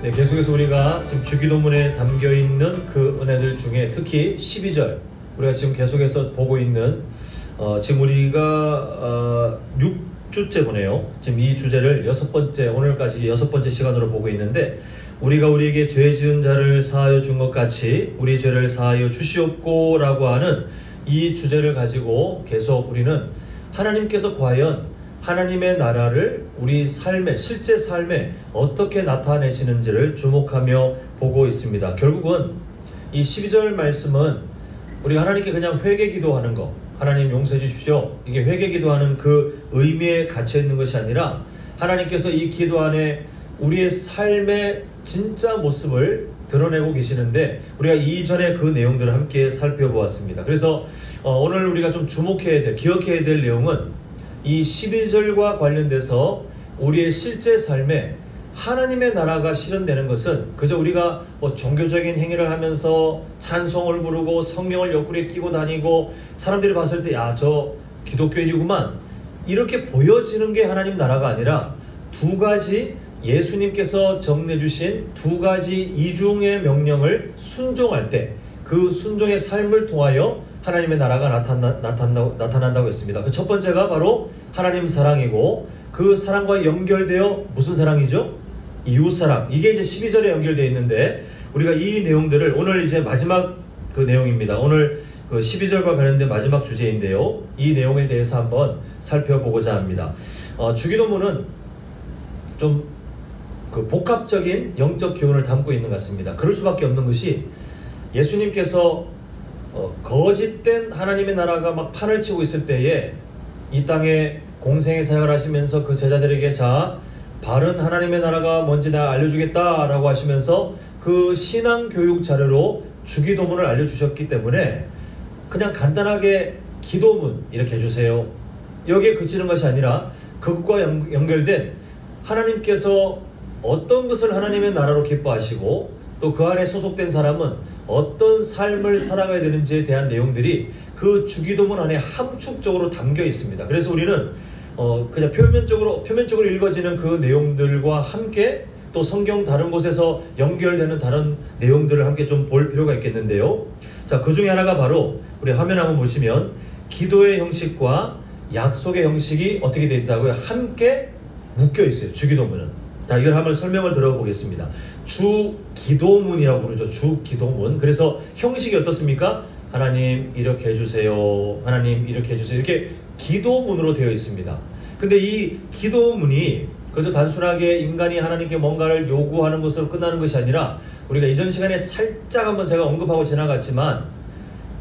네, 계속해서 우리가 지금 주기도문에 담겨 있는 그 은혜들 중에 특히 12절 우리가 지금 계속해서 보고 있는 지금 우리가 6주째 보네요. 지금 이 주제를 오늘까지 6번째 시간으로 보고 있는데, 우리가 우리에게 죄 지은 자를 사하여 준 것 같이 우리 죄를 사하여 주시옵고 라고 하는 이 주제를 가지고 계속 우리는 하나님께서 과연 하나님의 나라를 우리 삶에, 실제 삶에 어떻게 나타내시는지를 주목하며 보고 있습니다. 결국은 이 12절 말씀은 우리가 하나님께 그냥 회개 기도하는 거, 하나님 용서해 주십시오, 이게 회개 기도하는 그 의미에 갇혀 있는 것이 아니라, 하나님께서 이 기도 안에 우리의 삶의 진짜 모습을 드러내고 계시는데, 우리가 이전에 그 내용들을 함께 살펴보았습니다. 그래서 오늘 우리가 좀 주목해야 될, 기억해야 될 내용은 이 12절과 관련돼서 우리의 실제 삶에 하나님의 나라가 실현되는 것은 그저 우리가 종교적인 행위를 하면서 찬송을 부르고 성경을 옆구리에 끼고 다니고 사람들이 봤을 때 야, 저 기독교인이구만, 이렇게 보여지는 게 하나님 나라가 아니라, 두 가지 예수님께서 정해주신 두 가지 이중의 명령을 순종할 때 그 순종의 삶을 통하여 하나님의 나라가 나타난다고 했습니다. 그 첫 번째가 바로 하나님 사랑이고, 그 사랑과 연결되어 무슨 사랑이죠? 이웃사랑. 이게 이제 12절에 연결되어 있는데, 우리가 이 내용들을 오늘 이제 마지막 그 내용입니다. 오늘 그 12절과 관련된 마지막 주제인데요, 이 내용에 대해서 한번 살펴보고자 합니다. 주기도문은 좀 그 복합적인 영적 교훈을 담고 있는 것 같습니다. 그럴 수밖에 없는 것이, 예수님께서 거짓된 하나님의 나라가 막 판을 치고 있을 때에 이 땅에 공생의 사역을 하시면서 그 제자들에게 자, 바른 하나님의 나라가 뭔지 내가 알려주겠다 라고 하시면서 그 신앙 교육 자료로 주기도문을 알려주셨기 때문에 그냥 간단하게 기도문 이렇게 해주세요, 여기에 그치는 것이 아니라 그것과 연결된 하나님께서 어떤 것을 하나님의 나라로 기뻐하시고 또 그 안에 소속된 사람은 어떤 삶을 살아가야 되는지에 대한 내용들이 그 주기도문 안에 함축적으로 담겨 있습니다. 그래서 우리는 그냥 표면적으로 읽어지는 그 내용들과 함께 또 성경 다른 곳에서 연결되는 다른 내용들을 함께 좀 볼 필요가 있겠는데요. 자, 그 중에 하나가 바로 우리 화면 한번 보시면 기도의 형식과 약속의 형식이 어떻게 되어 있다고요? 함께 묶여 있어요, 주기도문은. 자, 이걸 한번 설명을 들어보겠습니다. 주기도문이라고 부르죠. 주기도문. 그래서 형식이 어떻습니까? 하나님 이렇게 해주세요, 하나님 이렇게 해주세요, 이렇게 기도문으로 되어 있습니다. 근데 이 기도문이 그저 단순하게 인간이 하나님께 뭔가를 요구하는 것으로 끝나는 것이 아니라, 우리가 이전 시간에 살짝 한번 제가 언급하고 지나갔지만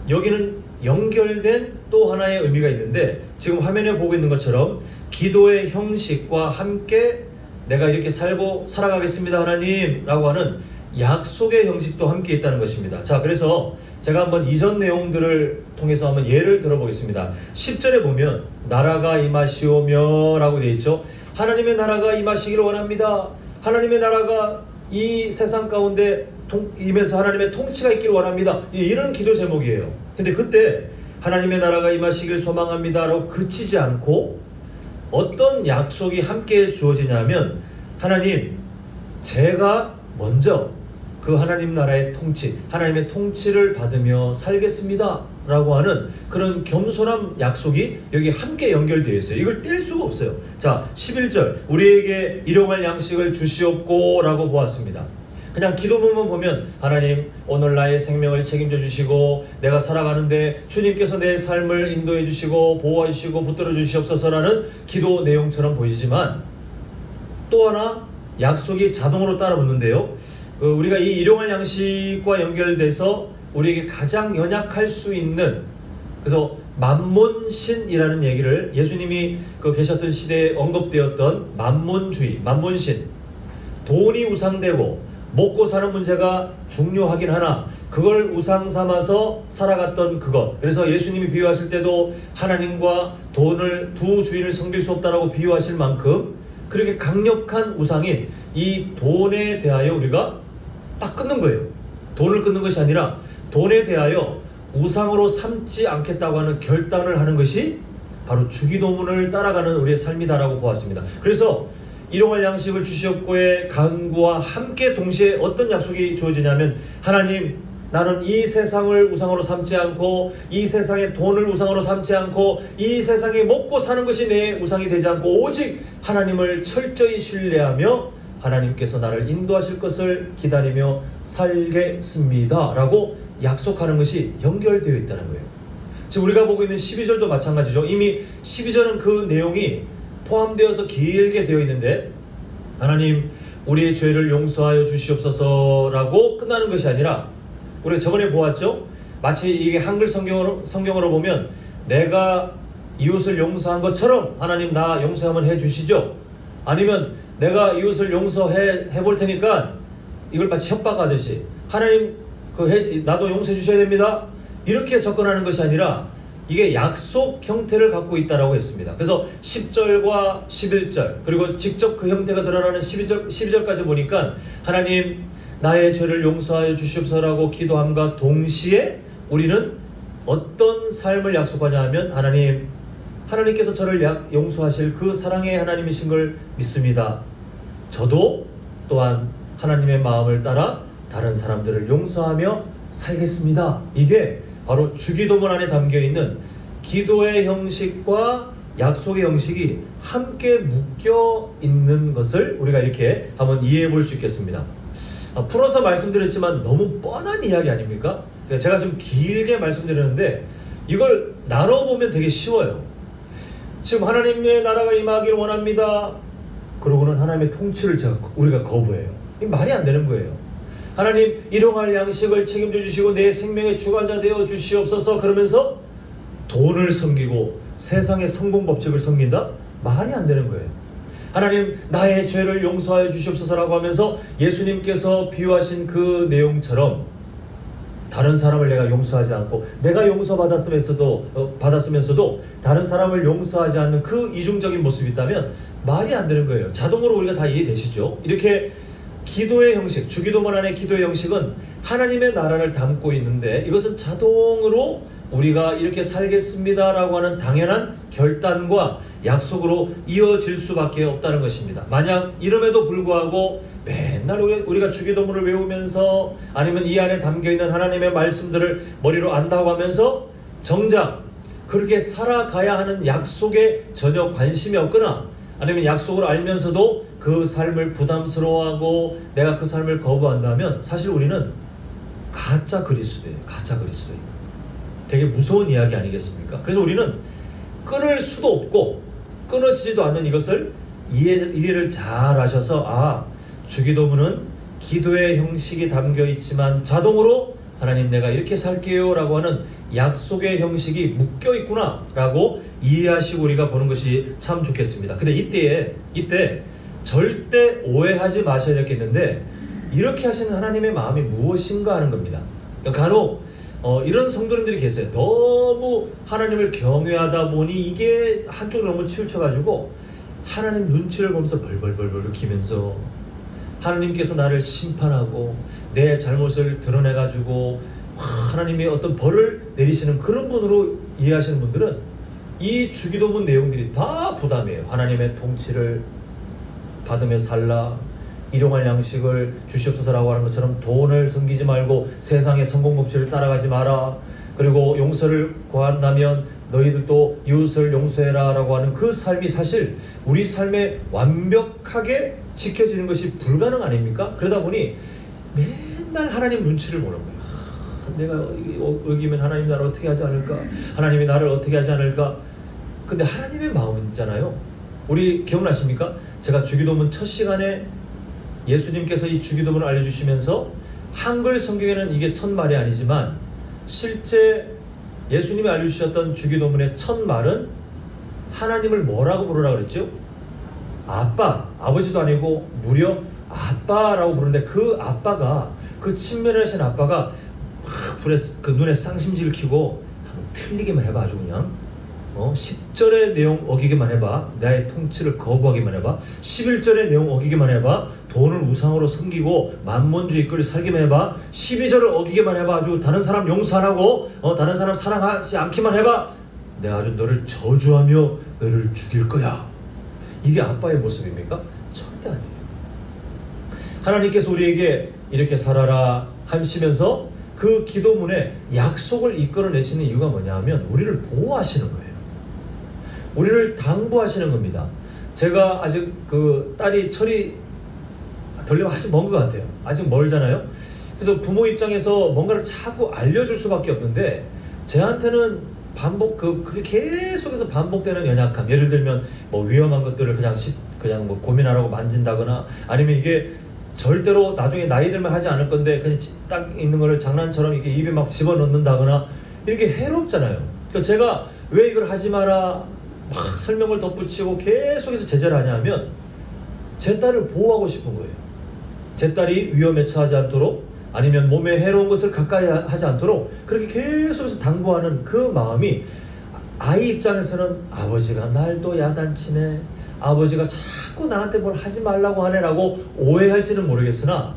여기는 연결된 또 하나의 의미가 있는데, 지금 화면에 보고 있는 것처럼 기도의 형식과 함께 내가 이렇게 살아가겠습니다 하나님 라고 하는 약속의 형식도 함께 있다는 것입니다. 자, 그래서 제가 한번 이전 내용들을 통해서 한번 예를 들어보겠습니다. 10절에 보면 나라가 임하시오며 라고 되어 있죠. 하나님의 나라가 임하시기를 원합니다. 하나님의 나라가 이 세상 가운데 임해서 하나님의 통치가 있기를 원합니다. 이런 기도 제목이에요. 근데 그때 하나님의 나라가 임하시길 소망합니다 라고 그치지 않고 어떤 약속이 함께 주어지냐면, 하나님, 제가 먼저 그 하나님 나라의 통치, 하나님의 통치를 받으며 살겠습니다 라고 하는 그런 겸손한 약속이 여기 함께 연결되어 있어요. 이걸 뗄 수가 없어요. 자, 11절 우리에게 일용할 양식을 주시옵고 라고 보았습니다. 그냥 기도문만 보면 하나님 오늘 나의 생명을 책임져 주시고 내가 살아가는데 주님께서 내 삶을 인도해 주시고 보호해 주시고 붙들어 주시옵소서라는 기도 내용처럼 보이지만, 또 하나 약속이 자동으로 따라 붙는데요, 우리가 이 일용할 양식과 연결돼서 우리에게 가장 연약할 수 있는, 그래서 만몬신이라는 얘기를 예수님이 계셨던 시대에 언급되었던 만몬주의, 만몬신, 돈이 우상되고 먹고 사는 문제가 중요하긴 하나 그걸 우상 삼아서 살아갔던 그것, 그래서 예수님이 비유하실 때도 하나님과 돈을 두 주인을 섬길 수 없다라고 비유하실 만큼 그렇게 강력한 우상인 이 돈에 대하여 우리가 딱 끊는 거예요. 돈을 끊는 것이 아니라 돈에 대하여 우상으로 삼지 않겠다고 하는 결단을 하는 것이 바로 주기도문을 따라가는 우리의 삶이다라고 보았습니다. 그래서 일용할 양식을 주시옵고의 간구와 함께 동시에 어떤 약속이 주어지냐면, 하나님, 나는 이 세상을 우상으로 삼지 않고, 이 세상의 돈을 우상으로 삼지 않고, 이 세상에 먹고 사는 것이 내 우상이 되지 않고, 오직 하나님을 철저히 신뢰하며 하나님께서 나를 인도하실 것을 기다리며 살겠습니다 라고 약속하는 것이 연결되어 있다는 거예요. 지금 우리가 보고 있는 12절도 마찬가지죠. 이미 12절은 그 내용이 포함되어서 길게 되어 있는데, 하나님 우리의 죄를 용서하여 주시옵소서라고 끝나는 것이 아니라, 우리가 저번에 보았죠. 마치 이게 한글 성경으로 보면 내가 이웃을 용서한 것처럼 하나님 나 용서 한번 해주시죠. 아니면 내가 이웃을 용서해 볼 테니까 이걸 마치 협박하듯이 하나님 나도 용서해 주셔야 됩니다. 이렇게 접근하는 것이 아니라 이게 약속 형태를 갖고 있다라고 했습니다. 그래서 10절과 11절 그리고 직접 그 형태가 드러나는 12절까지 보니까 하나님 나의 죄를 용서하여 주시옵소서라고 기도함과 동시에 우리는 어떤 삶을 약속하냐 하면, 하나님께서 저를 용서하실 그 사랑의 하나님이신 걸 믿습니다. 저도 또한 하나님의 마음을 따라 다른 사람들을 용서하며 살겠습니다. 이게 바로 주기도문 안에 담겨있는 기도의 형식과 약속의 형식이 함께 묶여 있는 것을 우리가 이렇게 한번 이해해 볼 수 있겠습니다. 풀어서 말씀드렸지만 너무 뻔한 이야기 아닙니까? 제가 좀 길게 말씀드렸는데 이걸 나눠보면 되게 쉬워요. 지금 하나님의 나라가 임하기를 원합니다. 그러고는 하나님의 통치를 우리가 거부해요. 이게 말이 안 되는 거예요. 하나님 일용할 양식을 책임져 주시고 내 생명의 주관자 되어 주시옵소서 그러면서 돈을 섬기고 세상의 성공 법칙을 섬긴다? 말이 안 되는 거예요. 하나님 나의 죄를 용서하여 주시옵소서라고 하면서 예수님께서 비유하신 그 내용처럼 다른 사람을 내가 용서하지 않고 내가 받았으면서도 다른 사람을 용서하지 않는 그 이중적인 모습이 있다면 말이 안 되는 거예요. 자동으로 우리가 다 이해되시죠? 이렇게 기도의 형식, 주기도문 안의 기도의 형식은 하나님의 나라를 담고 있는데 이것은 자동으로 우리가 이렇게 살겠습니다라고 하는 당연한 결단과 약속으로 이어질 수밖에 없다는 것입니다. 만약 이름에도 불구하고 맨날 우리가 주기도문을 외우면서 아니면 이 안에 담겨있는 하나님의 말씀들을 머리로 안다고 하면서 정작 그렇게 살아가야 하는 약속에 전혀 관심이 없거나 아니면 약속을 알면서도 그 삶을 부담스러워하고 내가 그 삶을 거부한다면 사실 우리는 가짜 그리스도예요. 가짜 그리스도예요. 되게 무서운 이야기 아니겠습니까? 그래서 우리는 끊을 수도 없고 끊어지지도 않는 이것을 이해를 잘 하셔서 주기도문은 기도의 형식이 담겨 있지만 자동으로 하나님 내가 이렇게 살게요 라고 하는 약속의 형식이 묶여 있구나 라고 이해하시고 우리가 보는 것이 참 좋겠습니다. 근데 이때 절대 오해하지 마셔야 되겠는데 이렇게 하시는 하나님의 마음이 무엇인가 하는 겁니다. 간혹 이런 성도님들이 계세요. 너무 하나님을 경외하다 보니 이게 한쪽으로 너무 치우쳐가지고 하나님 눈치를 보면서 벌벌벌벌 기면서 하나님께서 나를 심판하고 내 잘못을 드러내가지고 하나님이 어떤 벌을 내리시는 그런 분으로 이해하시는 분들은 이 주기도문 내용들이 다 부담이에요. 하나님의 통치를 받으며 살라, 일용할 양식을 주시옵소서라고 하는 것처럼 돈을 섬기지 말고 세상의 성공 법칙을 따라가지 마라, 그리고 용서를 구한다면 너희들도 이웃을 용서해라 라고 하는 그 삶이 사실 우리 삶에 완벽하게 지켜지는 것이 불가능 아닙니까? 그러다 보니 맨날 하나님 눈치를 보는 거예요. 내가 어기면 하나님 나를 어떻게 하지 않을까? 하나님이 나를 어떻게 하지 않을까? 근데 하나님의 마음은 있잖아요. 우리 기억나십니까? 제가 주기도문 첫 시간에 예수님께서 이 주기도문을 알려주시면서 한글 성경에는 이게 첫 말이 아니지만 실제 예수님이 알려주셨던 주기도문의 첫 말은 하나님을 뭐라고 부르라고 그랬죠? 아빠, 아버지도 아니고 무려 아빠라고 부르는데 그 아빠가, 그 친밀하신 아빠가 막 불에 그 눈에 쌍심지를 켜고 한번 틀리기만 해봐. 아주 그냥 10절의 내용 어기기만 해봐. 나의 통치를 거부하기만 해봐. 11절의 내용 어기기만 해봐. 돈을 우상으로 섬기고 만몬주의 끌려 살기만 해봐. 12절을 어기기만 해봐. 아주 다른 사람 용서 안 하고 다른 사람 사랑하지 않기만 해봐. 내가 아주 너를 저주하며 너를 죽일 거야. 이게 아빠의 모습입니까? 절대 아니에요. 하나님께서 우리에게 이렇게 살아라 하시면서 그 기도문에 약속을 이끌어내시는 이유가 뭐냐 하면 우리를 보호하시는 거예요. 우리를 당부하시는 겁니다. 제가 아직 그 딸이 철이 덜려면 아직 먼 것 같아요. 아직 멀잖아요. 그래서 부모 입장에서 뭔가를 자꾸 알려줄 수밖에 없는데 제한테는 그게 계속해서 반복되는 연약함. 예를 들면 뭐 위험한 것들을 그냥 뭐 고민하라고 만진다거나 아니면 이게 절대로 나중에 나이 들면 하지 않을 건데 그냥 딱 있는 거를 장난처럼 이렇게 입에 막 집어넣는다거나 이렇게 해롭잖아요. 그러니까 제가 왜 이걸 하지 마라 막 설명을 덧붙이고 계속해서 제재를 하냐 하면 제 딸을 보호하고 싶은 거예요. 제 딸이 위험에 처하지 않도록 아니면 몸에 해로운 것을 가까이 하지 않도록 그렇게 계속해서 당부하는 그 마음이 아이 입장에서는 아버지가 날 또 야단치네, 아버지가 자꾸 나한테 뭘 하지 말라고 하네라고 오해할지는 모르겠으나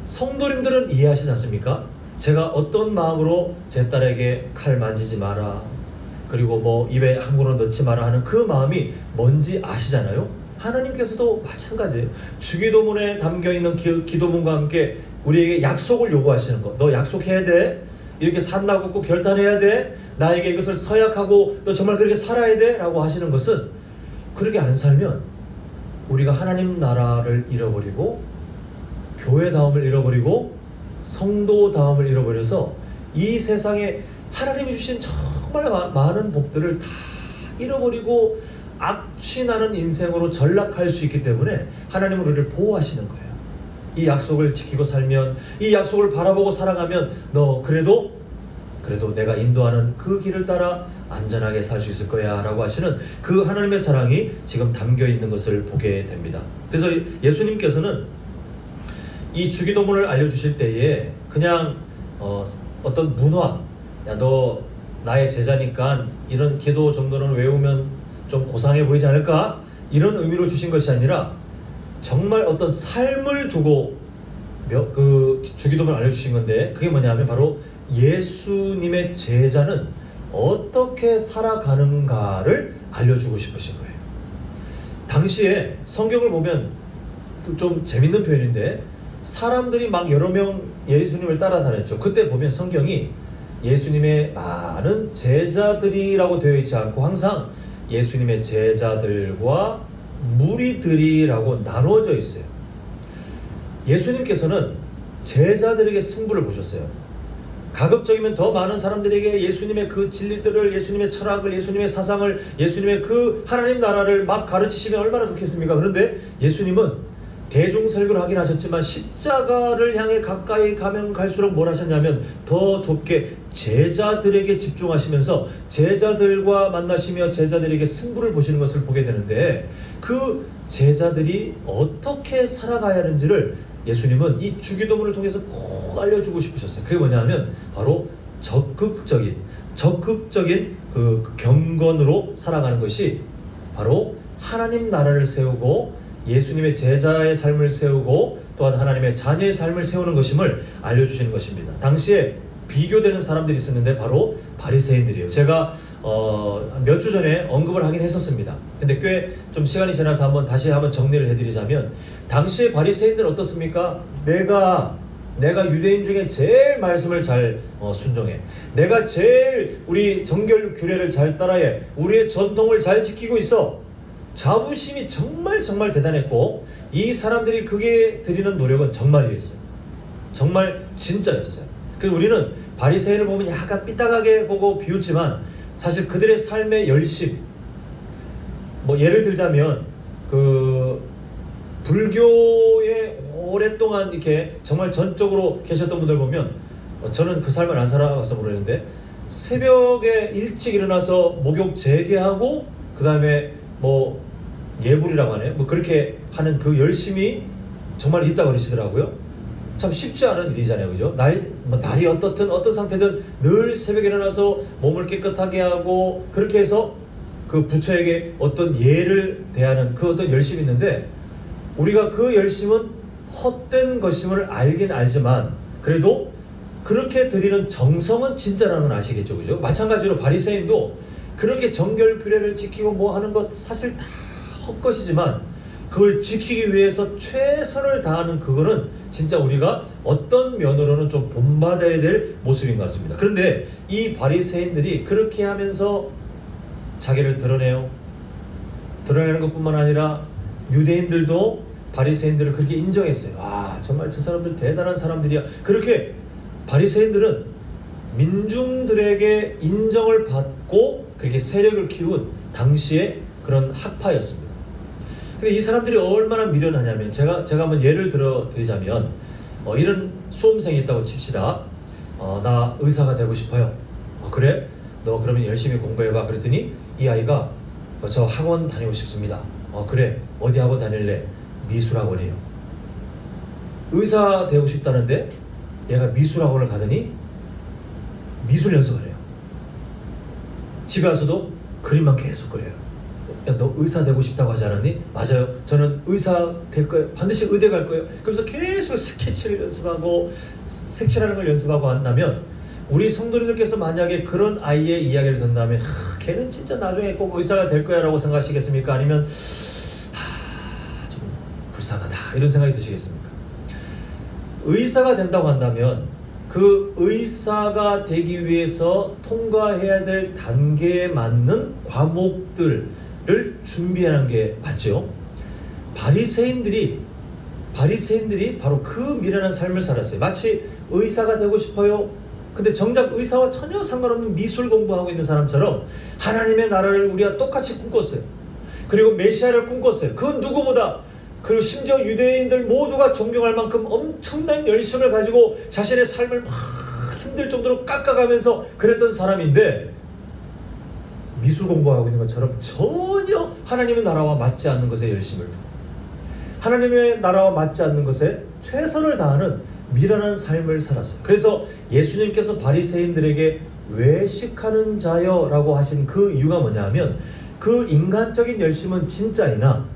성도님들은 이해하시지 않습니까? 제가 어떤 마음으로 제 딸에게 칼 만지지 마라 그리고 뭐 입에 아무거나 넣지 마라 하는 그 마음이 뭔지 아시잖아요. 하나님께서도 마찬가지예요. 주기도문에 담겨있는 기도문과 함께 우리에게 약속을 요구하시는 거. 너 약속해야 돼. 이렇게 산나긋고 결단해야 돼. 나에게 이것을 서약하고 너 정말 그렇게 살아야 돼 라고 하시는 것은 그렇게 안 살면 우리가 하나님 나라를 잃어버리고 교회다움을 잃어버리고 성도다움을 잃어버려서 이 세상에 하나님이 주신 정말 많은 복들을 다 잃어버리고 악취나는 인생으로 전락할 수 있기 때문에 하나님은 우리를 보호하시는 거예요. 이 약속을 지키고 살면, 이 약속을 바라보고 살아가면 너 그래도 내가 인도하는 그 길을 따라 안전하게 살 수 있을 거야 라고 하시는 그 하나님의 사랑이 지금 담겨 있는 것을 보게 됩니다. 그래서 예수님께서는 이 주기도문을 알려주실 때에 그냥 어떤 문화, 야 너 나의 제자니까 이런 기도 정도는 외우면 좀 고상해 보이지 않을까? 이런 의미로 주신 것이 아니라 정말 어떤 삶을 두고 그 주기도문을 알려주신 건데 그게 뭐냐면 바로 예수님의 제자는 어떻게 살아가는가를 알려주고 싶으신 거예요. 당시에 성경을 보면 좀 재밌는 표현인데 사람들이 막 여러 명 예수님을 따라 다녔죠. 그때 보면 성경이 예수님의 많은 제자들이라고 되어 있지 않고 항상 예수님의 제자들과 무리들이라고 나누어져 있어요. 예수님께서는 제자들에게 승부를 보셨어요. 가급적이면 더 많은 사람들에게 예수님의 그 진리들을, 예수님의 철학을, 예수님의 사상을, 예수님의 그 하나님 나라를 막 가르치시면 얼마나 좋겠습니까? 그런데 예수님은 대중설교를 하긴 하셨지만 십자가를 향해 가까이 가면 갈수록 뭘 하셨냐면 더 좁게 제자들에게 집중하시면서 제자들과 만나시며 제자들에게 승부를 보시는 것을 보게 되는데 그 제자들이 어떻게 살아가야 하는지를 예수님은 이 주기도문을 통해서 꼭 알려주고 싶으셨어요. 그게 뭐냐면 바로 적극적인 그 경건으로 살아가는 것이 바로 하나님 나라를 세우고 예수님의 제자의 삶을 세우고 또한 하나님의 자녀의 삶을 세우는 것임을 알려주시는 것입니다. 당시에 비교되는 사람들이 있었는데 바로 바리새인들이에요. 제가 몇 주 전에 언급을 하긴 했었습니다. 근데 꽤 좀 시간이 지나서 다시 한번 정리를 해드리자면 당시에 바리새인들은 어떻습니까? 내가 유대인 중에 제일 말씀을 잘 순종해. 내가 제일 우리 정결 규례를 잘 따라해. 우리의 전통을 잘 지키고 있어. 자부심이 정말 대단했고 이 사람들이 그게 드리는 노력은 정말이었어요. 정말 진짜였어요. 그래서 우리는 바리새인을 보면 약간 삐딱하게 보고 비웃지만 사실 그들의 삶의 열심, 뭐 예를 들자면 그 불교에 오랫동안 이렇게 정말 전적으로 계셨던 분들 보면 저는 그 삶을 안 살아가서 모르겠는데 새벽에 일찍 일어나서 목욕 재개하고 그 다음에 뭐 예불이라고 하네요. 뭐 그렇게 하는 그 열심이 정말 있다고 그러시더라고요. 참 쉽지 않은 일이잖아요, 그죠? 날이 어떻든 어떤 상태든 늘 새벽에 일어나서 몸을 깨끗하게 하고 그렇게 해서 그 부처에게 어떤 예를 대하는 그 어떤 열심이 있는데 우리가 그 열심은 헛된 것임을 알긴 알지만 그래도 그렇게 드리는 정성은 진짜라는 건 아시겠죠, 그죠? 마찬가지로 바리새인도 그렇게 정결 규례를 지키고 뭐 하는 것 사실 다 헛것이지만 그걸 지키기 위해서 최선을 다하는 그거는 진짜 우리가 어떤 면으로는 좀 본받아야 될 모습인 것 같습니다. 그런데 이 바리새인들이 그렇게 하면서 자기를 드러내요. 드러내는 것뿐만 아니라 유대인들도 바리새인들을 그렇게 인정했어요. 아, 정말 저 사람들 대단한 사람들이야. 그렇게 바리새인들은 민중들에게 인정을 받고 그렇게 세력을 키운 당시의 그런 학파였습니다. 근데 이 사람들이 얼마나 미련하냐면 제가 한번 예를 들어 드리자면 이런 수험생이 있다고 칩시다. 나 의사가 되고 싶어요. 그래? 너 그러면 열심히 공부해봐. 그랬더니 이 아이가 저 학원 다니고 싶습니다. 그래. 어디 학원 다닐래? 미술학원이에요. 의사 되고 싶다는데 얘가 미술학원을 가더니 미술 연습을 해요. 집에 와서도 그림만 계속 그려요. 야, 너 의사 되고 싶다고 하지 않았니? 맞아요. 저는 의사 될 거예요. 반드시 의대 갈 거예요. 그러면서 계속 스케치를 연습하고 색칠하는 걸 연습하고 한다면 우리 성도님들께서 만약에 그런 아이의 이야기를 듣는다면 걔는 진짜 나중에 꼭 의사가 될 거야 라고 생각하시겠습니까? 아니면 좀 불쌍하다 이런 생각이 드시겠습니까? 의사가 된다고 한다면 그 의사가 되기 위해서 통과해야 될 단계에 맞는 과목들을 준비하는 게 맞죠. 바리새인들이 바로 그 미련한 삶을 살았어요. 마치 의사가 되고 싶어요. 근데 정작 의사와 전혀 상관없는 미술 공부하고 있는 사람처럼 하나님의 나라를 우리가 똑같이 꿈꿨어요. 그리고 메시아를 꿈꿨어요. 그 누구보다 그리고 심지어 유대인들 모두가 존경할 만큼 엄청난 열심을 가지고 자신의 삶을 막 힘들 정도로 깎아가면서 그랬던 사람인데 미술 공부하고 있는 것처럼 전혀 하나님의 나라와 맞지 않는 것에 열심을 하나님의 나라와 맞지 않는 것에 최선을 다하는 미련한 삶을 살았어요. 그래서 예수님께서 바리새인들에게 외식하는 자여 라고 하신 그 이유가 뭐냐면 그 인간적인 열심은 진짜이나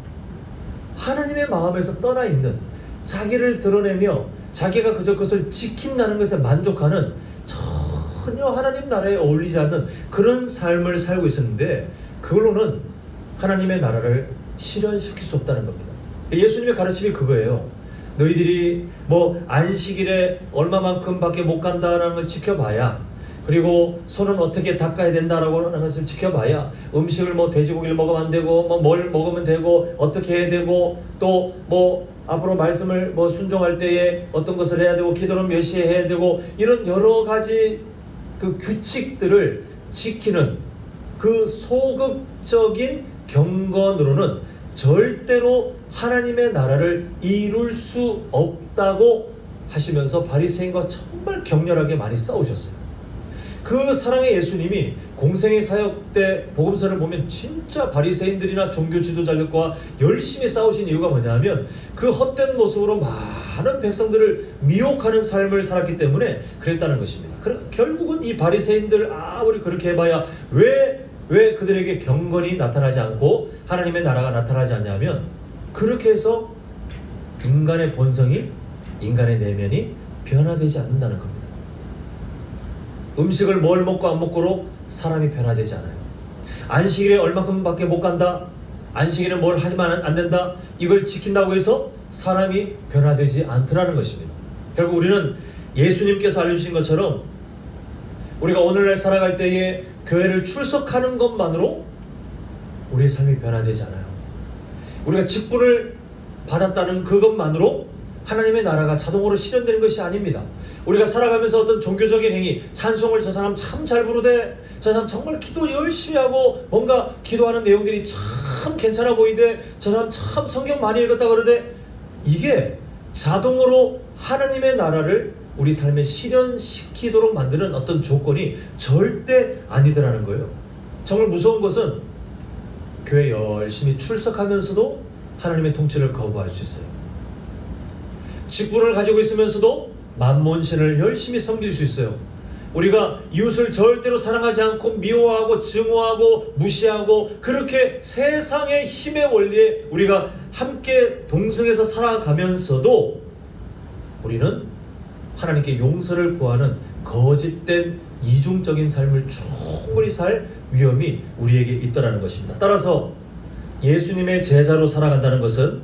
하나님의 마음에서 떠나 있는 자기를 드러내며 자기가 그저 그것을 지킨다는 것에 만족하는 전혀 하나님 나라에 어울리지 않는 그런 삶을 살고 있었는데 그걸로는 하나님의 나라를 실현시킬 수 없다는 겁니다. 예수님의 가르침이 그거예요. 너희들이 뭐 안식일에 얼마만큼 밖에 못 간다라는 걸 지켜봐야 그리고 손은 어떻게 닦아야 된다라고 하는 것을 지켜봐야 음식을 뭐 돼지고기를 먹으면 안 되고 뭐 뭘 먹으면 되고 어떻게 해야 되고 또 뭐 앞으로 말씀을 뭐 순종할 때에 어떤 것을 해야 되고 기도는 몇 시에 해야 되고 이런 여러 가지 그 규칙들을 지키는 그 소극적인 경건으로는 절대로 하나님의 나라를 이룰 수 없다고 하시면서 바리새인과 정말 격렬하게 많이 싸우셨어요. 그 사랑의 예수님이 공생의 사역 때 복음서를 보면 진짜 바리새인들이나 종교 지도자들과 열심히 싸우신 이유가 뭐냐면 그 헛된 모습으로 많은 백성들을 미혹하는 삶을 살았기 때문에 그랬다는 것입니다. 결국은 이 바리새인들 아무리 그렇게 해봐야 왜 그들에게 경건이 나타나지 않고 하나님의 나라가 나타나지 않냐면 그렇게 해서 인간의 본성이 인간의 내면이 변화되지 않는다는 겁니다. 음식을 뭘 먹고 안 먹고로 사람이 변화되지 않아요. 안식일에 얼마큼밖에 못 간다. 안식일에 뭘 하지만 안 된다. 이걸 지킨다고 해서 사람이 변화되지 않더라는 것입니다. 결국 우리는 예수님께서 알려주신 것처럼 우리가 오늘날 살아갈 때에 교회를 출석하는 것만으로 우리의 삶이 변화되지 않아요. 우리가 직분을 받았다는 그것만으로 하나님의 나라가 자동으로 실현되는 것이 아닙니다. 우리가 살아가면서 어떤 종교적인 행위, 찬송을 저 사람 참 잘 부르대, 저 사람 정말 기도 열심히 하고 뭔가 기도하는 내용들이 참 괜찮아 보이대, 저 사람 참 성경 많이 읽었다 그러대, 이게 자동으로 하나님의 나라를 우리 삶에 실현시키도록 만드는 어떤 조건이 절대 아니더라는 거예요. 정말 무서운 것은 교회 열심히 출석하면서도 하나님의 통치를 거부할 수 있어요. 직분을 가지고 있으면서도 만몬신을 열심히 섬길 수 있어요. 우리가 이웃을 절대로 사랑하지 않고 미워하고 증오하고 무시하고 그렇게 세상의 힘의 원리에 우리가 함께 동승해서 살아가면서도 우리는 하나님께 용서를 구하는 거짓된 이중적인 삶을 충분히 살 위험이 우리에게 있다는 것입니다. 따라서 예수님의 제자로 살아간다는 것은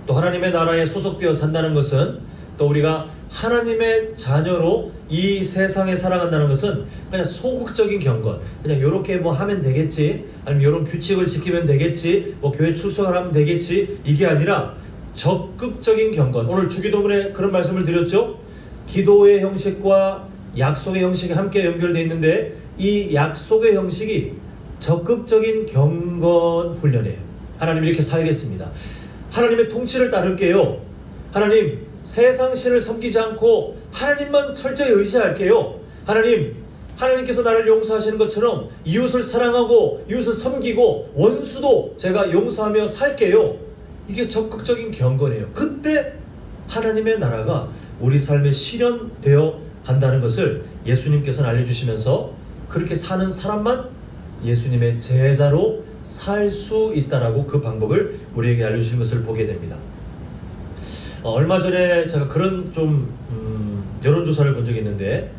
또 하나님의 나라에 소속되어 산다는 것은, 또 우리가 하나님의 자녀로 이 세상에 살아간다는 것은 그냥 소극적인 경건, 그냥 요렇게 뭐 하면 되겠지, 아니면 요런 규칙을 지키면 되겠지, 뭐 교회 출석을 하면 되겠지, 이게 아니라 적극적인 경건. 오늘 주기도문에 그런 말씀을 드렸죠. 기도의 형식과 약속의 형식이 함께 연결되어 있는데, 이 약속의 형식이 적극적인 경건 훈련이에요. 하나님 이렇게 살겠습니다. 하나님의 통치를 따를게요. 하나님 세상 신을 섬기지 않고 하나님만 철저히 의지할게요. 하나님께서 나를 용서하시는 것처럼 이웃을 사랑하고 이웃을 섬기고 원수도 제가 용서하며 살게요. 이게 적극적인 경건이에요. 그때 하나님의 나라가 우리 삶에 실현되어 간다는 것을 예수님께서는 알려주시면서, 그렇게 사는 사람만 예수님의 제자로 살 수 있다라고 그 방법을 우리에게 알려주신 것을 보게 됩니다. 얼마 전에 제가 그런 좀 여론조사를 본 적이 있는데,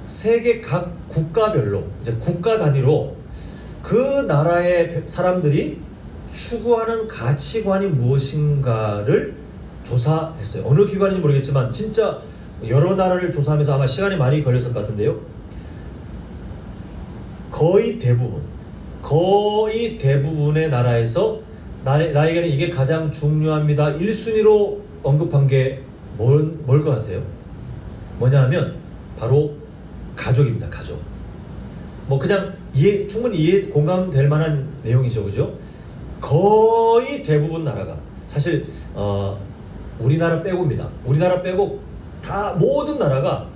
세계 각 국가별로, 이제 국가 단위로 그 나라의 사람들이 추구하는 가치관이 무엇인가를 조사했어요. 어느 기관인지 모르겠지만 진짜 여러 나라를 조사하면서 아마 시간이 많이 걸렸을 것 같은데요. 거의 대부분의 나라에서 나에게는 이게 가장 중요합니다 1순위로 언급한 게 뭘 것 같아요? 뭐냐 하면 바로 가족입니다. 가족. 뭐 그냥 충분히 공감될 만한 내용이죠. 그죠? 거의 대부분 나라가, 사실 우리나라 빼고입니다. 우리나라 빼고 다 모든 나라가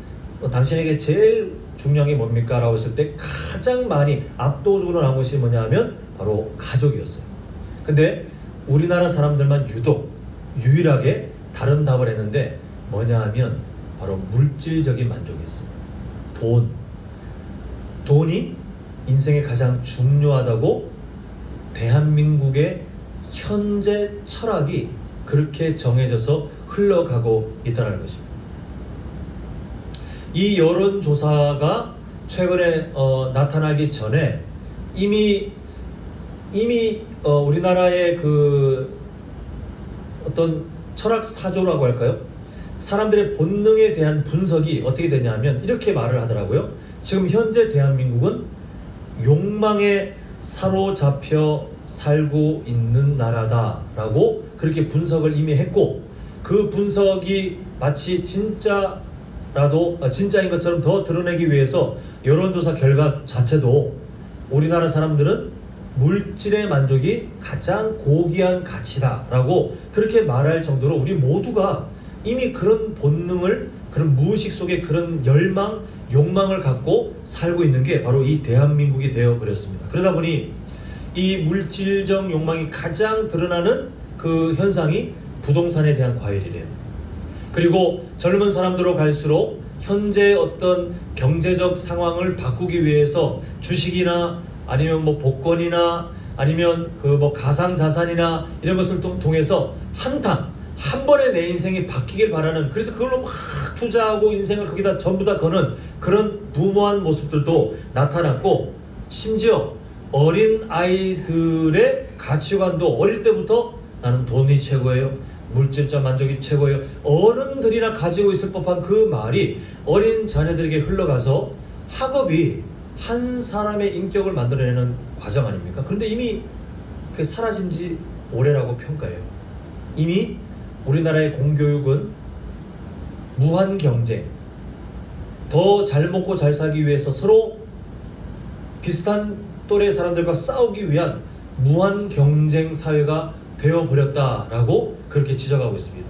당신에게 제일 중요한 게 뭡니까? 라고 했을 때 가장 많이 압도적으로 나온 것이 뭐냐 하면 바로 가족이었어요. 근데 우리나라 사람들만 유일하게 다른 답을 했는데, 뭐냐 하면 바로 물질적인 만족이었어요. 돈이 인생에 가장 중요하다고 대한민국의 현재 철학이 그렇게 정해져서 흘러가고 있다는 것입니다. 이 여론조사가 최근에 나타나기 전에 이미 우리나라의 그 어떤 철학 사조라고 할까요? 사람들의 본능에 대한 분석이 어떻게 되냐면 이렇게 말을 하더라고요. 지금 현재 대한민국은 욕망에 사로잡혀 살고 있는 나라다라고 그렇게 분석을 이미 했고, 그 분석이 마치 진짜인 것처럼 더 드러내기 위해서 여론조사 결과 자체도 우리나라 사람들은 물질의 만족이 가장 고귀한 가치다라고 그렇게 말할 정도로 우리 모두가 이미 그런 본능을, 그런 무의식 속에 그런 욕망을 갖고 살고 있는 게 바로 이 대한민국이 되어버렸습니다. 그러다 보니 이 물질적 욕망이 가장 드러나는 그 현상이 부동산에 대한 과열이래요. 그리고 젊은 사람들로 갈수록 현재 어떤 경제적 상황을 바꾸기 위해서 주식이나 아니면 뭐 복권이나 아니면 그 뭐 가상자산이나 이런 것을 통해서 한 번에 내 인생이 바뀌길 바라는, 그래서 그걸로 막 투자하고 인생을 거기다 전부 다 거는 그런 무모한 모습들도 나타났고, 심지어 어린 아이들의 가치관도 어릴 때부터 나는 돈이 최고예요, 물질적 만족이 최고예요, 어른들이나 가지고 있을 법한 그 말이 어린 자녀들에게 흘러가서 학업이 한 사람의 인격을 만들어내는 과정 아닙니까? 그런데 이미 그게 사라진 지 오래라고 평가해요. 이미 우리나라의 공교육은 무한 경쟁, 더 잘 먹고 잘 살기 위해서 서로 비슷한 또래 사람들과 싸우기 위한 무한 경쟁 사회가 되어버렸다라고 그렇게 지적하고 있습니다.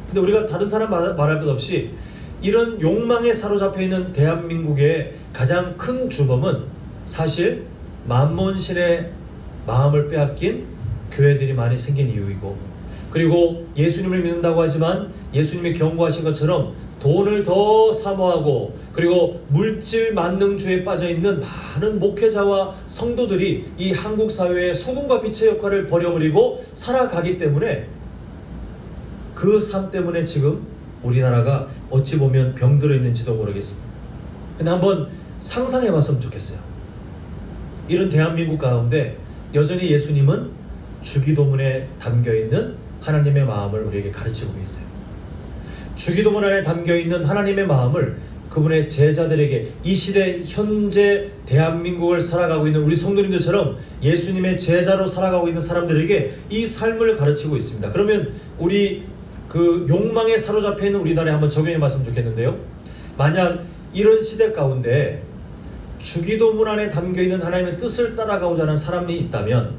근데 우리가 다른 사람 말할 것 없이 이런 욕망에 사로잡혀 있는 대한민국의 가장 큰 주범은 사실 만몬신의 마음을 빼앗긴 교회들이 많이 생긴 이유이고, 그리고 예수님을 믿는다고 하지만 예수님이 경고하신 것처럼 돈을 더 사모하고 그리고 물질 만능주의에 빠져있는 많은 목회자와 성도들이 이 한국 사회의 소금과 빛의 역할을 버려버리고 살아가기 때문에, 그 삶 때문에 지금 우리나라가 어찌 보면 병들어 있는지도 모르겠습니다. 근데 한번 상상해 봤으면 좋겠어요. 이런 대한민국 가운데 여전히 예수님은 주기도문에 담겨있는 하나님의 마음을 우리에게 가르치고 계세요. 주기도문 안에 담겨있는 하나님의 마음을 그분의 제자들에게 이 시대 현재 대한민국을 살아가고 있는 우리 성도님들처럼 예수님의 제자로 살아가고 있는 사람들에게 이 삶을 가르치고 있습니다. 그러면 우리 그 욕망에 사로잡혀 있는 우리나라에 한번 적용해 봤으면 좋겠는데요. 만약 이런 시대 가운데 주기도문 안에 담겨있는 하나님의 뜻을 따라가고자 하는 사람이 있다면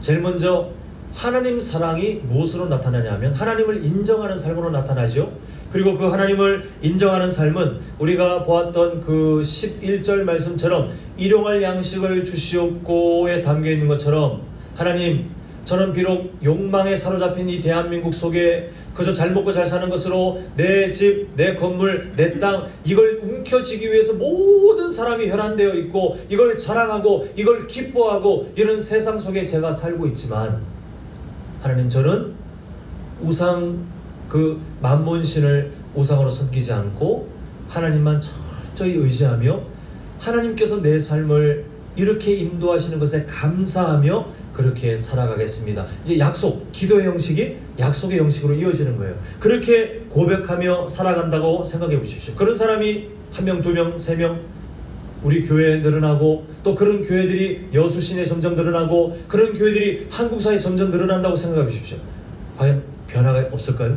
제일 먼저 하나님 사랑이 무엇으로 나타나냐면 하나님을 인정하는 삶으로 나타나죠. 그리고 그 하나님을 인정하는 삶은 우리가 보았던 그 11절 말씀처럼 일용할 양식을 주시옵고에 담겨있는 것처럼 하나님, 저는 비록 욕망에 사로잡힌 이 대한민국 속에 그저 잘 먹고 잘 사는 것으로 내 집, 내 건물, 내 땅 이걸 움켜쥐기 위해서 모든 사람이 혈안되어 있고 이걸 자랑하고 이걸 기뻐하고 이런 세상 속에 제가 살고 있지만 하나님, 저는 우상 그 만몬신을 우상으로 섬기지 않고 하나님만 철저히 의지하며 하나님께서 내 삶을 이렇게 인도하시는 것에 감사하며 그렇게 살아가겠습니다. 이제 약속, 기도의 형식이 약속의 형식으로 이어지는 거예요. 그렇게 고백하며 살아간다고 생각해 보십시오. 그런 사람이 1명, 2명, 3명 우리 교회에 늘어나고 또 그런 교회들이 여수시내 점점 늘어나고 그런 교회들이 한국 사회에 점점 늘어난다고 생각해 보십시오. 과연 변화가 없을까요?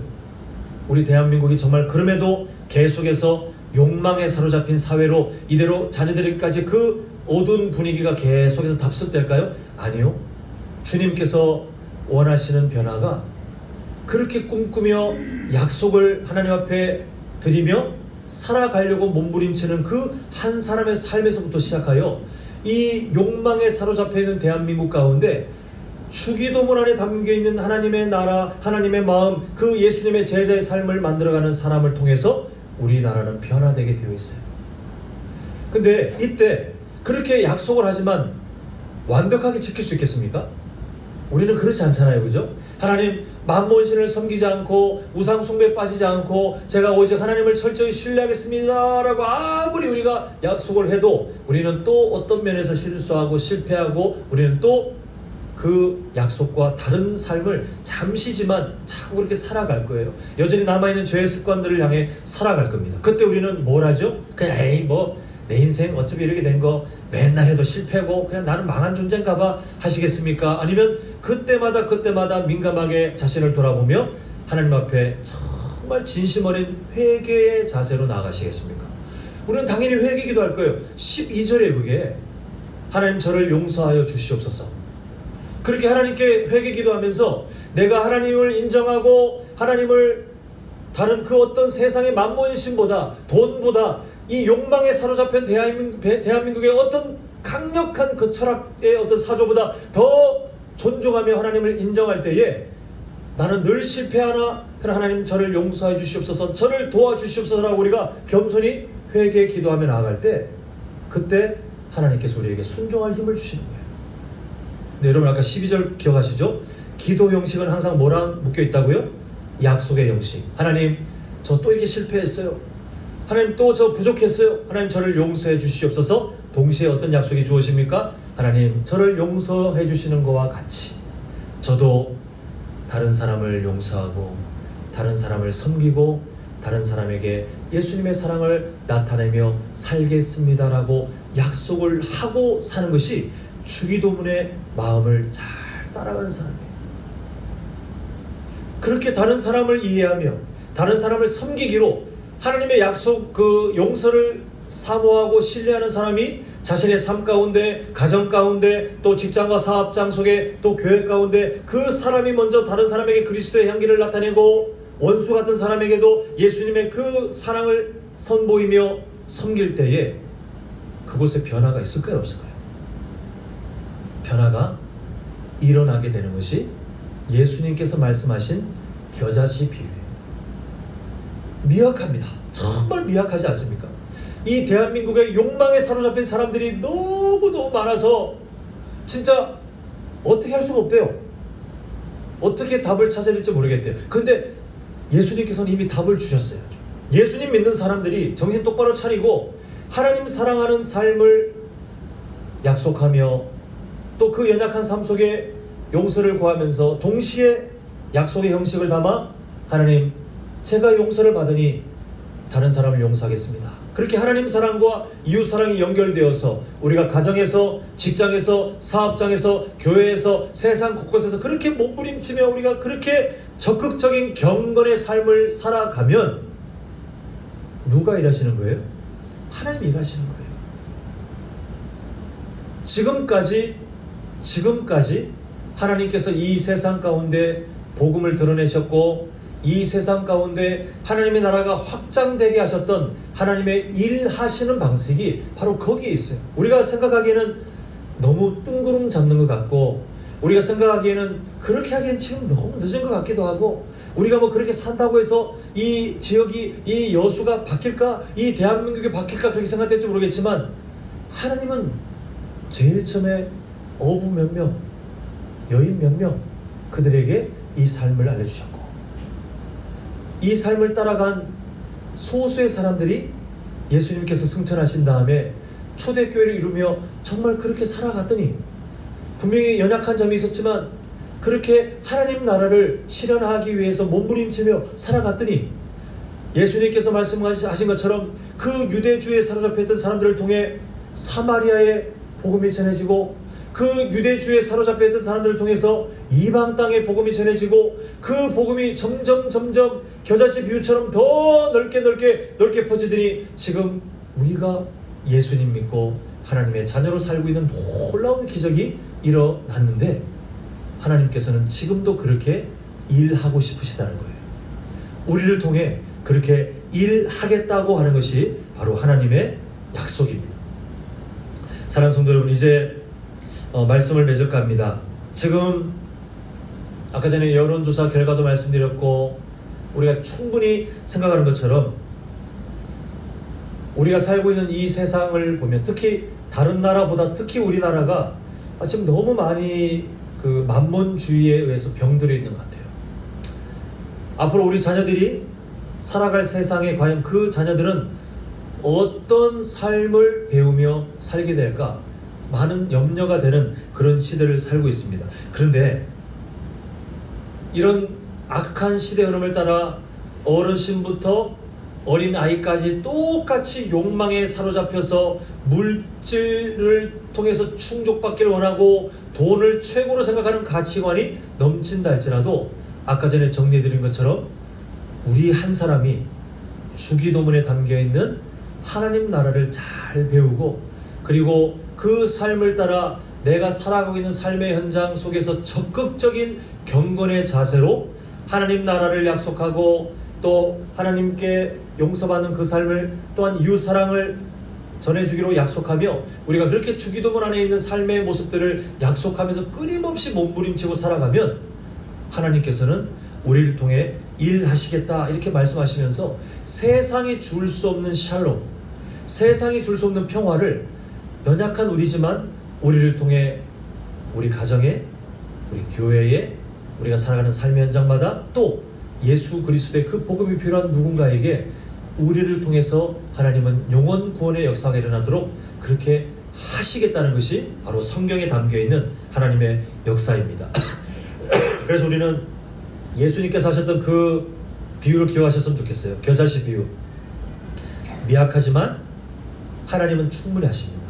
우리 대한민국이 정말 그럼에도 계속해서 욕망에 사로잡힌 사회로 이대로 자녀들에게까지 그 어두운 분위기가 계속해서 답습될까요? 아니요. 주님께서 원하시는 변화가 그렇게 꿈꾸며 약속을 하나님 앞에 드리며 살아가려고 몸부림치는 그 한 사람의 삶에서부터 시작하여 이 욕망에 사로잡혀 있는 대한민국 가운데 주기도문 안에 담겨있는 하나님의 나라, 하나님의 마음, 그 예수님의 제자의 삶을 만들어가는 사람을 통해서 우리나라는 변화되게 되어 있어요. 근데 이때 그렇게 약속을 하지만 완벽하게 지킬 수 있겠습니까? 우리는 그렇지 않잖아요. 그죠? 하나님, 만몬신을 섬기지 않고 우상 숭배에 빠지지 않고 제가 오직 하나님을 철저히 신뢰하겠습니다 라고 아무리 우리가 약속을 해도 우리는 또 어떤 면에서 실수하고 실패하고 우리는 또 그 약속과 다른 삶을 잠시지만 자꾸 그렇게 살아갈 거예요. 여전히 남아있는 죄의 습관들을 향해 살아갈 겁니다. 그때 우리는 뭘 하죠? 그냥 에이 뭐 내 인생 어차피 이렇게 된 거 맨날 해도 실패고 그냥 나는 망한 존재인가 봐 하시겠습니까? 아니면 그때마다 민감하게 자신을 돌아보며 하나님 앞에 정말 진심 어린 회개의 자세로 나아가시겠습니까? 우리는 당연히 회개기도 할 거예요. 12절에 그게 하나님, 저를 용서하여 주시옵소서. 그렇게 하나님께 회개기도하면서 내가 하나님을 인정하고 하나님을 다른 그 어떤 세상의 만몬신보다 돈보다 이 욕망에 사로잡힌 대한민국의 어떤 강력한 그 철학의 어떤 사조보다 더 존중하며 하나님을 인정할 때에 나는 늘 실패하나 그러나 하나님, 저를 용서해 주시옵소서, 저를 도와주시옵소서라고 우리가 겸손히 회개 기도하며 나아갈 때 그때 하나님께서 우리에게 순종할 힘을 주시는 거예요. 네, 여러분 아까 12절 기억하시죠? 기도 형식은 항상 뭐랑 묶여 있다고요? 약속의 형식. 하나님, 저 또 이렇게 실패했어요. 하나님, 또 저 부족했어요. 하나님, 저를 용서해 주시옵소서. 동시에 어떤 약속이 주어집니까? 하나님, 저를 용서해 주시는 것과 같이 저도 다른 사람을 용서하고 다른 사람을 섬기고 다른 사람에게 예수님의 사랑을 나타내며 살겠습니다라고 약속을 하고 사는 것이 주기도문의 마음을 잘 따라가는 사람이에요. 그렇게 다른 사람을 이해하며 다른 사람을 섬기기로 하나님의 약속, 그 용서를 사모하고 신뢰하는 사람이 자신의 삶 가운데, 가정 가운데, 또 직장과 사업장 속에, 또 교회 가운데 그 사람이 먼저 다른 사람에게 그리스도의 향기를 나타내고 원수 같은 사람에게도 예수님의 그 사랑을 선보이며 섬길 때에 그곳에 변화가 있을까요, 없을까요? 변화가 일어나게 되는 것이 예수님께서 말씀하신 겨자씨 비유예요. 미약합니다. 정말 미약하지 않습니까? 이 대한민국의 욕망에 사로잡힌 사람들이 너무너무 많아서 진짜 어떻게 할 수가 없대요. 어떻게 답을 찾아야 될지 모르겠대요. 그런데 예수님께서는 이미 답을 주셨어요. 예수님 믿는 사람들이 정신 똑바로 차리고 하나님 사랑하는 삶을 약속하며 또 그 연약한 삶 속에 용서를 구하면서 동시에 약속의 형식을 담아 하나님, 제가 용서를 받으니 다른 사람을 용서하겠습니다. 그렇게 하나님 사랑과 이웃 사랑이 연결되어서 우리가 가정에서, 직장에서, 사업장에서, 교회에서, 세상 곳곳에서 그렇게 몸부림치며 우리가 그렇게 적극적인 경건의 삶을 살아가면 누가 일하시는 거예요? 하나님이 일하시는 거예요. 지금까지 하나님께서 이 세상 가운데 복음을 드러내셨고, 이 세상 가운데 하나님의 나라가 확장되게 하셨던 하나님의 일하시는 방식이 바로 거기에 있어요. 우리가 생각하기에는 너무 뜬구름 잡는 것 같고, 우리가 생각하기에는 그렇게 하기엔 지금 너무 늦은 것 같기도 하고, 우리가 뭐 그렇게 산다고 해서 이 지역이, 이 여수가 바뀔까, 이 대한민국이 바뀔까 그렇게 생각될지 모르겠지만, 하나님은 제일 처음에 어부 몇 명, 여인 몇 명, 그들에게 이 삶을 알려주셨고, 이 삶을 따라간 소수의 사람들이 예수님께서 승천하신 다음에 초대교회를 이루며 정말 그렇게 살아갔더니, 분명히 연약한 점이 있었지만 그렇게 하나님 나라를 실현하기 위해서 몸부림치며 살아갔더니, 예수님께서 말씀하신 것처럼 그 유대주에 사로잡혀 있던 사람들을 통해 사마리아의 복음이 전해지고, 그 유대주에 사로잡혀 있던 사람들을 통해서 이방 땅의 복음이 전해지고, 그 복음이 점점 겨자씨 비유처럼 더 넓게 퍼지더니 지금 우리가 예수님 믿고 하나님의 자녀로 살고 있는 놀라운 기적이 일어났는데, 하나님께서는 지금도 그렇게 일하고 싶으시다는 거예요. 우리를 통해 그렇게 일하겠다고 하는 것이 바로 하나님의 약속입니다. 사랑하는 성도 여러분, 이제 말씀을 맺어갑니다. 지금 아까 전에 여론조사 결과도 말씀드렸고, 우리가 충분히 생각하는 것처럼 우리가 살고 있는 이 세상을 보면, 특히 다른 나라보다 특히 우리나라가 지금 너무 많이 그 만몬주의에 의해서 병들어 있는 것 같아요. 앞으로 우리 자녀들이 살아갈 세상에 과연 그 자녀들은 어떤 삶을 배우며 살게 될까, 많은 염려가 되는 그런 시대를 살고 있습니다. 그런데 이런 악한 시대 흐름을 따라 어르신부터 어린아이까지 똑같이 욕망에 사로잡혀서 물질을 통해서 충족받기를 원하고 돈을 최고로 생각하는 가치관이 넘친다 할지라도, 아까 전에 정리해드린 것처럼 우리 한 사람이 주기도문에 담겨있는 하나님 나라를 잘 배우고, 그리고 그 삶을 따라 내가 살아가고 있는 삶의 현장 속에서 적극적인 경건의 자세로 하나님 나라를 약속하고, 또 하나님께 용서받는 그 삶을, 또한 이웃 사랑을 전해주기로 약속하며, 우리가 그렇게 주기도문 안에 있는 삶의 모습들을 약속하면서 끊임없이 몸부림치고 살아가면 하나님께서는 우리를 통해 일하시겠다 이렇게 말씀하시면서 세상이 줄 수 없는 샬롬, 세상이 줄 수 없는 평화를 연약한 우리지만 우리를 통해 우리 가정에, 우리 교회에, 우리가 살아가는 삶의 현장마다, 또 예수 그리스도의 그 복음이 필요한 누군가에게 우리를 통해서 하나님은 영원 구원의 역사가 일어나도록 그렇게 하시겠다는 것이 바로 성경에 담겨있는 하나님의 역사입니다. 그래서 우리는 예수님께서 하셨던 그 비유를 기억하셨으면 좋겠어요. 겨자씨 비유. 미약하지만 하나님은 충분히 하십니다.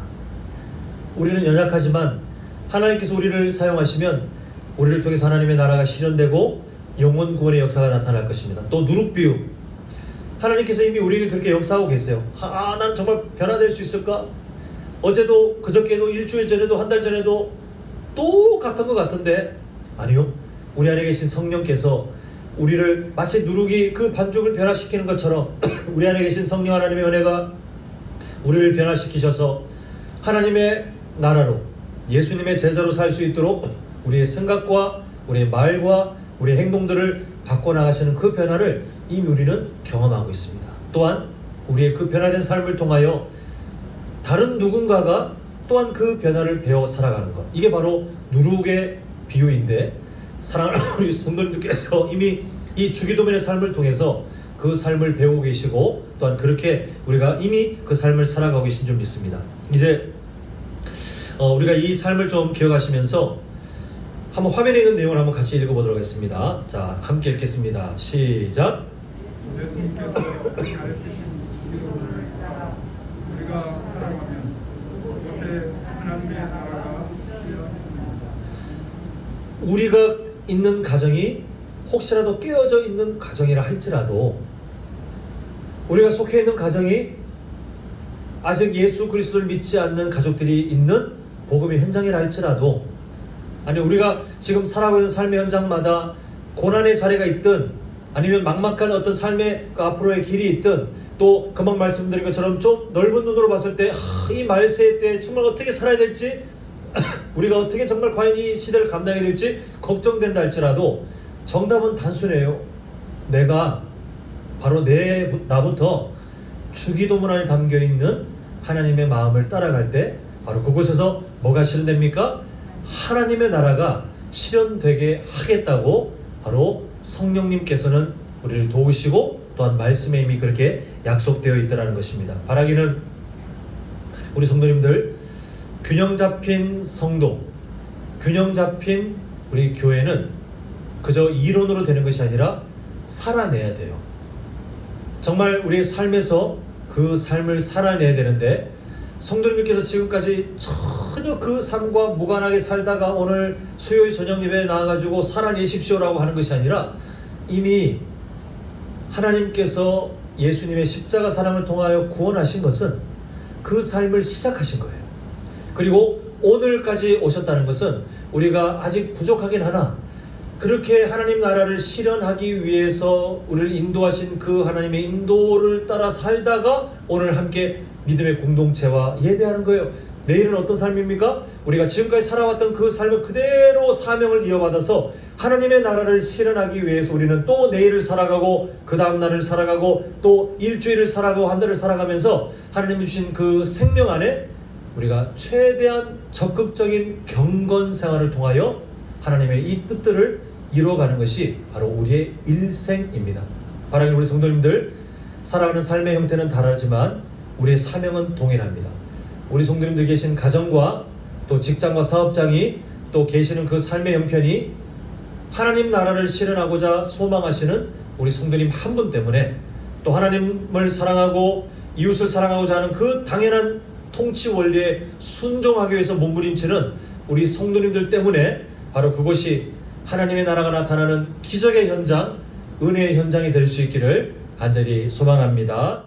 우리는 연약하지만 하나님께서 우리를 사용하시면 우리를 통해서 하나님의 나라가 실현되고 영원 구원의 역사가 나타날 것입니다. 또 누룩 비유. 하나님께서 이미 우리에게 그렇게 역사하고 계세요. 나는 정말 변화될 수 있을까? 어제도, 그저께도, 일주일 전에도, 한 달 전에도 똑같은 것 같은데, 아니요. 우리 안에 계신 성령께서 우리를 마치 누룩이 그 반죽을 변화시키는 것처럼 우리 안에 계신 성령 하나님의 은혜가 우리를 변화시키셔서 하나님의 나라로, 예수님의 제자로 살 수 있도록 우리의 생각과 우리의 말과 우리의 행동들을 바꿔나가시는 그 변화를 이미 우리는 경험하고 있습니다. 또한 우리의 그 변화된 삶을 통하여 다른 누군가가 또한 그 변화를 배워 살아가는 것, 이게 바로 누룩의 비유인데, 사랑하는 우리 성도님들께서 이미 이 주기도문의 삶을 통해서 그 삶을 배우고 계시고, 또한 그렇게 우리가 이미 그 삶을 살아가고 계신 줄 믿습니다. 이제 우리가 이 삶을 좀 기억하시면서 한번 화면에 있는 내용을 한번 같이 읽어보도록 하겠습니다. 자, 함께 읽겠습니다. 시작. 예수님께서 가르치신 기도를 따라 우리가 살아가면 그곳에 하나님의 나라가 실현됩니다. 우리가 있는 가정이 혹시라도 깨어져 있는 가정이라 할지라도, 우리가 속해 있는 가정이 아직 예수 그리스도를 믿지 않는 가족들이 있는 복음의 현장이라 할지라도, 아니 우리가 지금 살아가고 있는 삶의 현장마다 고난의 자리가 있든 아니면 막막한 어떤 삶의 그 앞으로의 길이 있든, 또 금방 말씀드린 것처럼 좀 넓은 눈으로 봤을 때 이 말세 때 정말 어떻게 살아야 될지 우리가 어떻게 정말 과연 이 시대를 감당해야 될지 걱정된다 할지라도 정답은 단순해요. 내가 바로 나부터 주기도문 안에 담겨있는 하나님의 마음을 따라갈 때 바로 그곳에서 뭐가 실현됩니까? 하나님의 나라가 실현되게 하겠다고 바로 성령님께서는 우리를 도우시고 또한 말씀에 이미 그렇게 약속되어 있다는 것입니다. 바라기는 우리 성도님들, 균형 잡힌 성도, 균형 잡힌 우리 교회는 그저 이론으로 되는 것이 아니라 살아내야 돼요. 정말 우리의 삶에서 그 삶을 살아내야 되는데, 성도님께서 지금까지 전혀 그 삶과 무관하게 살다가 오늘 수요일 저녁 예배에 나와가지고 살아내십시오라고 하는 것이 아니라 이미 하나님께서 예수님의 십자가 사랑을 통하여 구원하신 것은 그 삶을 시작하신 거예요. 그리고 오늘까지 오셨다는 것은 우리가 아직 부족하긴 하나 그렇게 하나님 나라를 실현하기 위해서 우리를 인도하신 그 하나님의 인도를 따라 살다가 오늘 함께 믿음의 공동체와 예배하는 거예요. 내일은 어떤 삶입니까? 우리가 지금까지 살아왔던 그 삶을 그대로 사명을 이어받아서 하나님의 나라를 실현하기 위해서 우리는 또 내일을 살아가고 그 다음 날을 살아가고 또 일주일을 살아가고 한 달을 살아가면서 하나님이 주신 그 생명 안에 우리가 최대한 적극적인 경건 생활을 통하여 하나님의 이 뜻들을 이루어가는 것이 바로 우리의 일생입니다. 바라기는 우리 성도님들, 살아가는 삶의 형태는 다르지만 우리의 사명은 동일합니다. 우리 성도님들 계신 가정과 또 직장과 사업장이 또 계시는 그 삶의 형편이 하나님 나라를 실현하고자 소망하시는 우리 성도님 한 분 때문에, 또 하나님을 사랑하고 이웃을 사랑하고자 하는 그 당연한 통치 원리에 순종하기 위해서 몸부림치는 우리 성도님들 때문에 바로 그것이 하나님의 나라가 나타나는 기적의 현장, 은혜의 현장이 될 수 있기를 간절히 소망합니다.